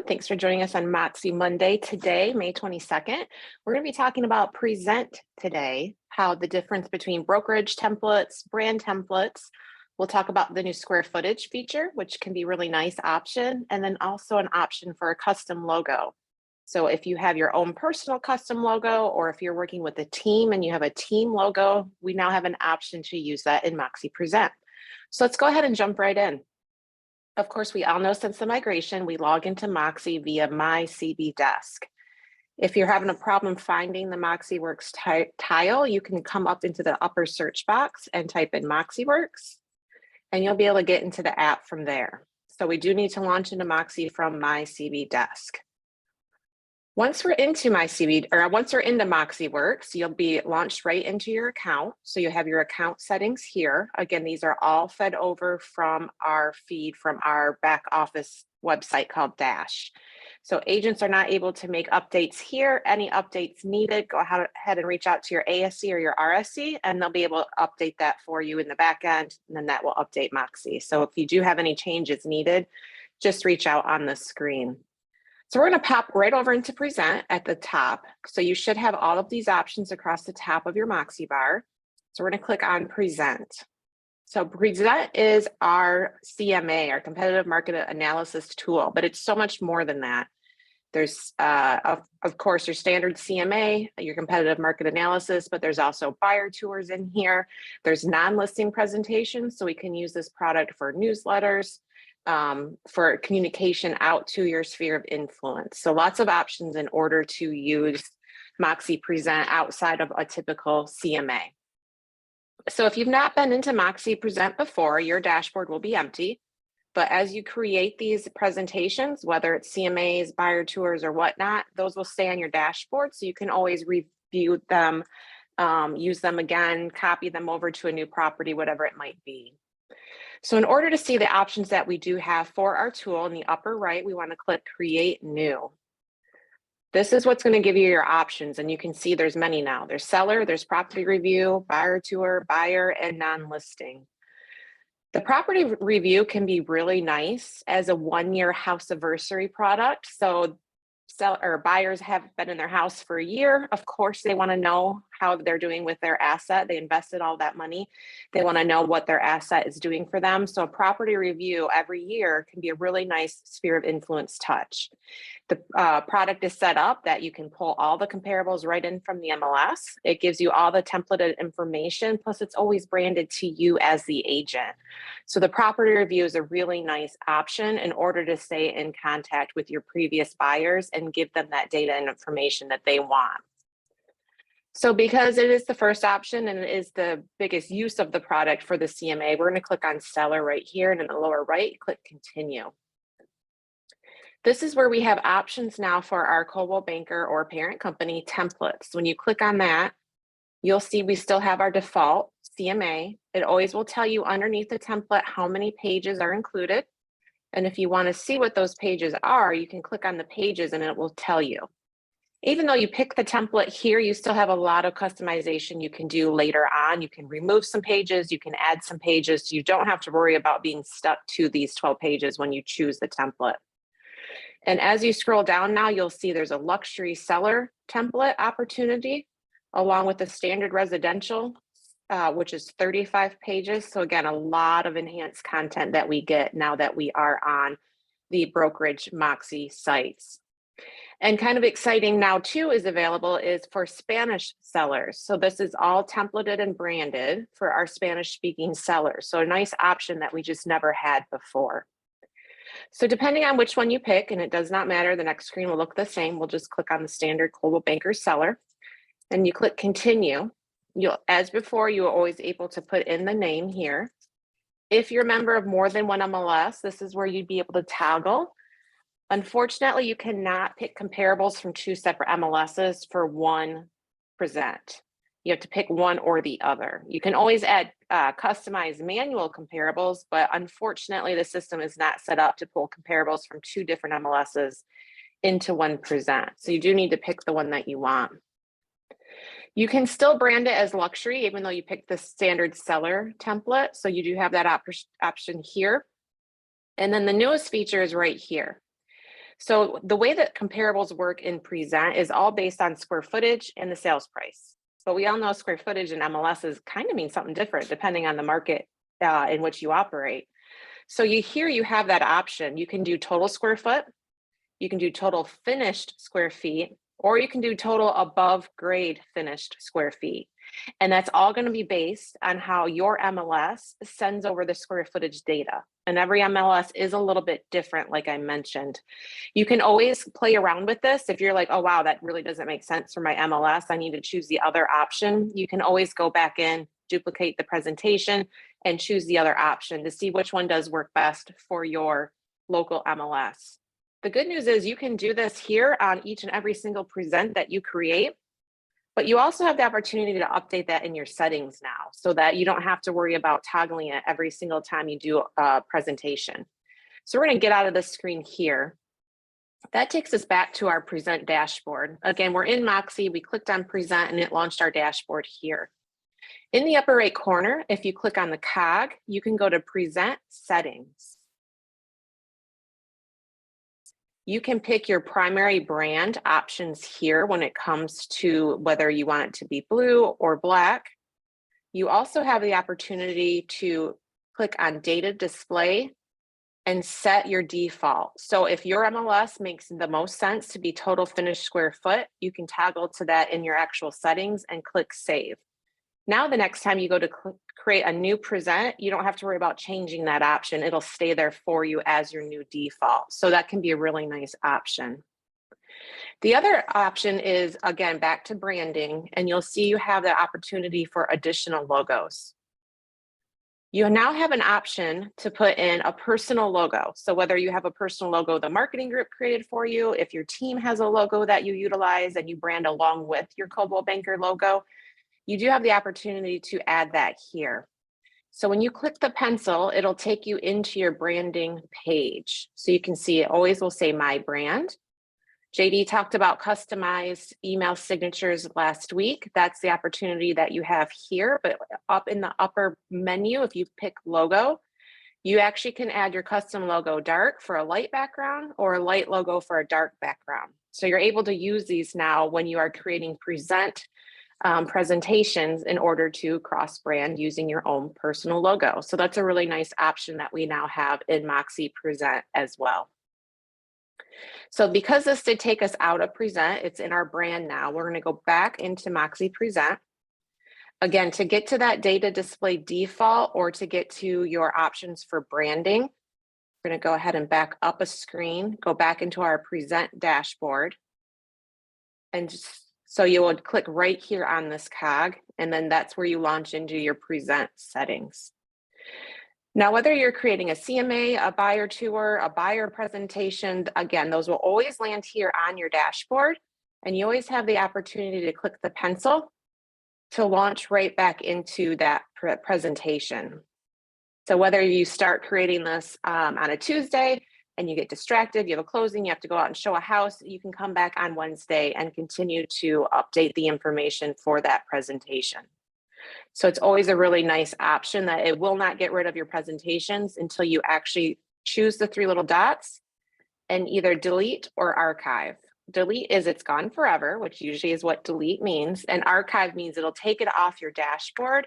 Thanks for joining us on Moxie Monday today, May 22nd. We're going to be talking about Present today, how the difference between brokerage templates, brand templates. We'll talk about the new square footage feature, which can be a really nice option, and then also an option for a custom logo. So if you have your own personal custom logo, or if you're working with a team and you have a team logo, we now have an option to use that in MoxiPresent. So let's go ahead and jump right in. Of course, we all know since the migration, we log into Moxie via My CB Desk. If you're having a problem finding the MoxiWorks tile, you can come up into the upper search box and type in MoxiWorks, and you'll be able to get into the app from there. So we do need to launch into Moxie from My CB Desk. Once we're into MoxiWorks, you'll be launched right into your account. So you have your account settings here. Again, these are all fed over from our feed from our back office website called Dash. So agents are not able to make updates here. Any updates needed, go ahead and reach out to your ASC or your RSC, and they'll be able to update that for you in the back end, and then that will update Moxie. So if you do have any changes needed, just reach out on the screen. So we're going to pop right over into Present at the top. So you should have all of these options across the top of your Moxie bar. So we're going to click on Present. So Present is our CMA, our competitive market analysis tool, but it's so much more than that. There's, of course, your standard CMA, your competitive market analysis, but there's also buyer tours in here. There's non-listing presentations, so we can use this product for newsletters, for communication out to your sphere of influence. So lots of options in order to use MoxiPresent outside of a typical CMA. So if you've not been into MoxiPresent before, your dashboard will be empty. But as you create these presentations, whether it's CMAs, buyer tours, or whatnot, those will stay on your dashboard. So you can always review them, use them again, copy them over to a new property, whatever it might be. So in order to see the options that we do have for our tool in the upper right, we want to click Create New. This is what's going to give you your options, and you can see there's many now. There's seller, there's property review, buyer tour, buyer, and non-listing. The property review can be really nice as a one-year house anniversary product. So buyers have been in their house for a year. Of course, they want to know how they're doing with their asset. They invested all that money. They want to know what their asset is doing for them. So a property review every year can be a really nice sphere of influence touch. The product is set up that you can pull all the comparables right in from the MLS. It gives you all the templated information, plus it's always branded to you as the agent. So the property review is a really nice option in order to stay in contact with your previous buyers and give them that data and information that they want. So because it is the first option and it is the biggest use of the product for the CMA, we're going to click on seller right here, and in the lower right, click continue. This is where we have options now for our Coldwell Banker or parent company templates. When you click on that, you'll see we still have our default CMA. It always will tell you underneath the template how many pages are included. And if you want to see what those pages are, you can click on the pages and it will tell you. Even though you pick the template here, you still have a lot of customization you can do later on. You can remove some pages, you can add some pages. So you don't have to worry about being stuck to these 12 pages when you choose the template. And as you scroll down now, you'll see there's a luxury seller template opportunity along with the standard residential, which is 35 pages. So again, a lot of enhanced content that we get now that we are on the brokerage Moxie sites. And kind of exciting now too is available is for Spanish sellers. So this is all templated and branded for our Spanish speaking sellers. So a nice option that we just never had before. So depending on which one you pick, and it does not matter, the next screen will look the same. We'll just click on the standard Coldwell Banker seller and you click continue. As before, you are always able to put in the name here. If you're a member of more than one MLS, this is where you'd be able to toggle. Unfortunately, you cannot pick comparables from two separate MLSs for one present. You have to pick one or the other. You can always add customized manual comparables, but unfortunately, the system is not set up to pull comparables from two different MLSs into one present. So you do need to pick the one that you want. You can still brand it as luxury, even though you pick the standard seller template. So you do have that option here. And then the newest feature is right here. So the way that comparables work in Present is all based on square footage and the sales price. But we all know square footage in MLSs kind of means something different depending on the market in which you operate. So here you have that option. You can do total square foot, you can do total finished square feet, or you can do total above grade finished square feet. And that's all going to be based on how your MLS sends over the square footage data. And every MLS is a little bit different, like I mentioned. You can always play around with this. If you're like, oh, wow, that really doesn't make sense for my MLS, I need to choose the other option. You can always go back in, duplicate the presentation, and choose the other option to see which one does work best for your local MLS. The good news is you can do this here on each and every single present that you create, but you also have the opportunity to update that in your settings now so that you don't have to worry about toggling it every single time you do a presentation. So we're going to get out of this screen here. That takes us back to our present dashboard. Again, we're in Moxie. We clicked on present and it launched our dashboard here. In the upper right corner, if you click on the cog, you can go to present settings. You can pick your primary brand options here when it comes to whether you want it to be blue or black. You also have the opportunity to click on data display and set your default. So if your MLS makes the most sense to be total finished square foot, you can toggle to that in your actual settings and click save. Now, the next time you go to create a new present, you don't have to worry about changing that option. It'll stay there for you as your new default. So that can be a really nice option. The other option is, again, back to branding, and you'll see you have the opportunity for additional logos. You now have an option to put in a personal logo. So whether you have a personal logo the marketing group created for you, if your team has a logo that you utilize and you brand along with your Coldwell Banker logo, you do have the opportunity to add that here. So when you click the pencil, it'll take you into your branding page. So you can see it always will say my brand. JD talked about customized email signatures last week. That's the opportunity that you have here, but up in the upper menu, if you pick logo, you actually can add your custom logo dark for a light background or a light logo for a dark background. So you're able to use these now when you are creating presentations in order to cross brand using your own personal logo. So that's a really nice option that we now have in MoxiPresent as well. So because this did take us out of Present, it's in our brand now. We're going to go back into MoxiPresent. Again, to get to that data display default or to get to your options for branding, we're going to go ahead and back up a screen, go back into our Present dashboard. And so you would click right here on this cog, and then that's where you launch into your Present settings. Now, whether you're creating a CMA, a buyer tour, a buyer presentation, again, those will always land here on your dashboard, and you always have the opportunity to click the pencil to launch right back into that presentation. So whether you start creating this on a Tuesday and you get distracted, you have a closing, you have to go out and show a house, you can come back on Wednesday and continue to update the information for that presentation. So it's always a really nice option that it will not get rid of your presentations until you actually choose the three little dots and either delete or archive. Delete is it's gone forever, which usually is what delete means, and archive means it'll take it off your dashboard,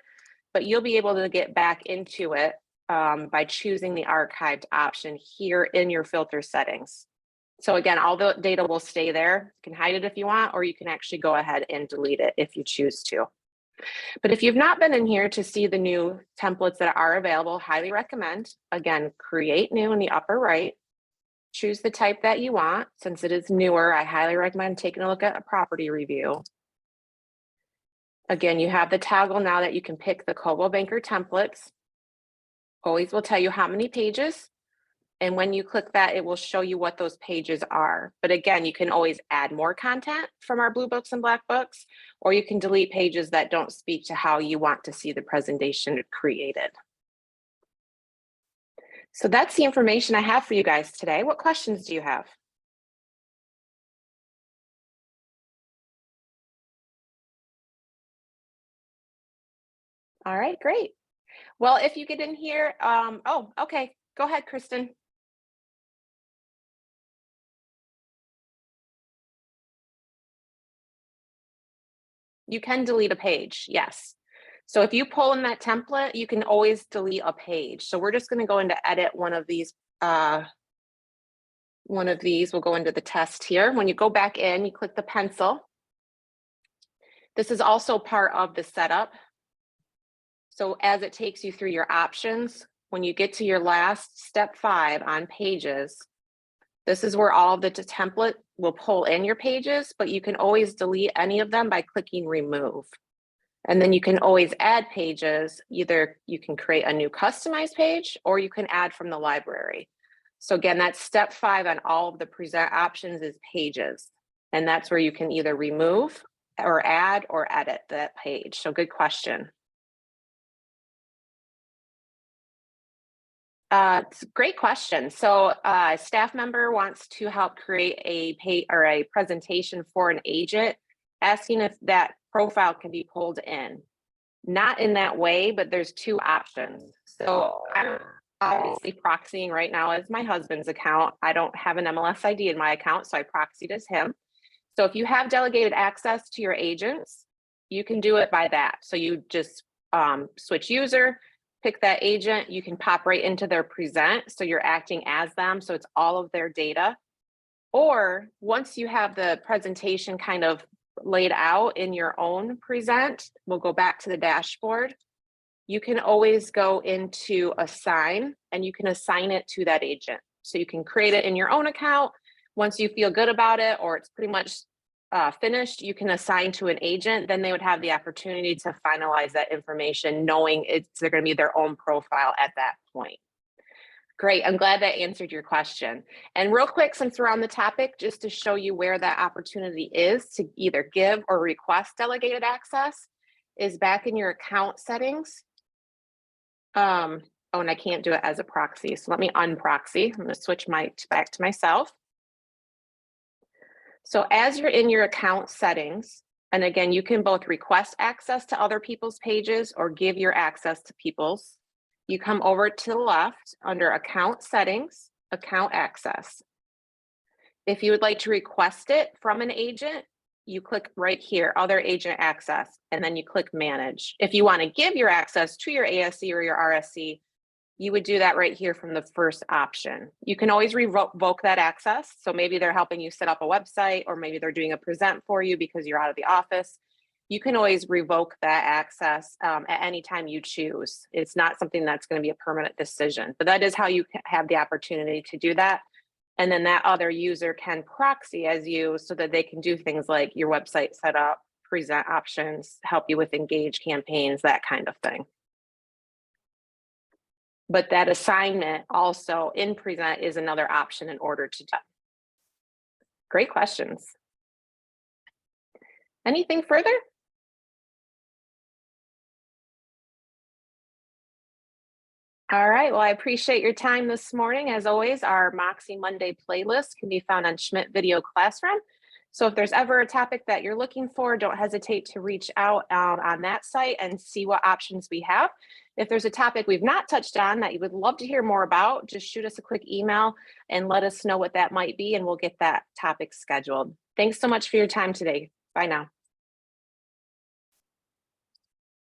but you'll be able to get back into it by choosing the archived option here in your filter settings. So again, all the data will stay there. You can hide it if you want, or you can actually go ahead and delete it if you choose to. But if you've not been in here to see the new templates that are available, highly recommend, again, create new in the upper right, choose the type that you want. Since it is newer, I highly recommend taking a look at a property review. Again, you have the toggle now that you can pick the Coldwell Banker templates. Always will tell you how many pages. And when you click that, it will show you what those pages are. But again, you can always add more content from our blue books and black books, or you can delete pages that don't speak to how you want to see the presentation created. So that's the information I have for you guys today. What questions do you have? All right, great. Well, if you get in here, oh, okay, go ahead, Kristen. You can delete a page, yes. So if you pull in that template, you can always delete a page. So we're just going to go into edit one of these. We'll go into the test here. When you go back in, you click the pencil. This is also part of the setup. So as it takes you through your options, when you get to your last step 5 on pages, this is where all of the template will pull in your pages, but you can always delete any of them by clicking remove. And then you can always add pages. Either you can create a new customized page or you can add from the library. So again, that's step 5 on all of the present options is pages. And that's where you can either remove or add or edit that page. So good question. It's a great question. So a staff member wants to help create a presentation for an agent, asking if that profile can be pulled in. Not in that way, but there's 2 options. So I'm obviously proxying right now as my husband's account. I don't have an MLS ID in my account, so I proxied as him. So if you have delegated access to your agents, you can do it by that. So you just switch user, pick that agent, you can pop right into their present. So you're acting as them. So it's all of their data. Or once you have the presentation kind of laid out in your own present, we'll go back to the dashboard. You can always go into assign and you can assign it to that agent. So you can create it in your own account. Once you feel good about it or it's pretty much finished, you can assign to an agent. Then they would have the opportunity to finalize that information, knowing they're going to be their own profile at that point. Great, I'm glad that answered your question. And real quick, since we're on the topic, just to show you where that opportunity is to either give or request delegated access is back in your account settings. Oh, and I can't do it as a proxy. So let me unproxy. I'm going to switch back to myself. So as you're in your account settings, and again, you can both request access to other people's pages or give your access to people's. You come over to the left under account settings, account access. If you would like to request it from an agent, you click right here, other agent access, and then you click manage. If you want to give your access to your ASC or your RSC, you would do that right here from the first option. You can always revoke that access. So maybe they're helping you set up a website, or maybe they're doing a present for you because you're out of the office. You can always revoke that access at any time you choose. It's not something that's going to be a permanent decision, but that is how you have the opportunity to do that. And then that other user can proxy as you so that they can do things like your website setup, present options, help you with engage campaigns, that kind of thing. But that assignment also in present is another option in order to do that. Great questions. Anything further? All right, well, I appreciate your time this morning. As always, our MoxiMonday playlist can be found on Schmidt Video Classroom. So if there's ever a topic that you're looking for, don't hesitate to reach out on that site and see what options we have. If there's a topic we've not touched on that you would love to hear more about, just shoot us a quick email and let us know what that might be, and we'll get that topic scheduled. Thanks so much for your time today. Bye now.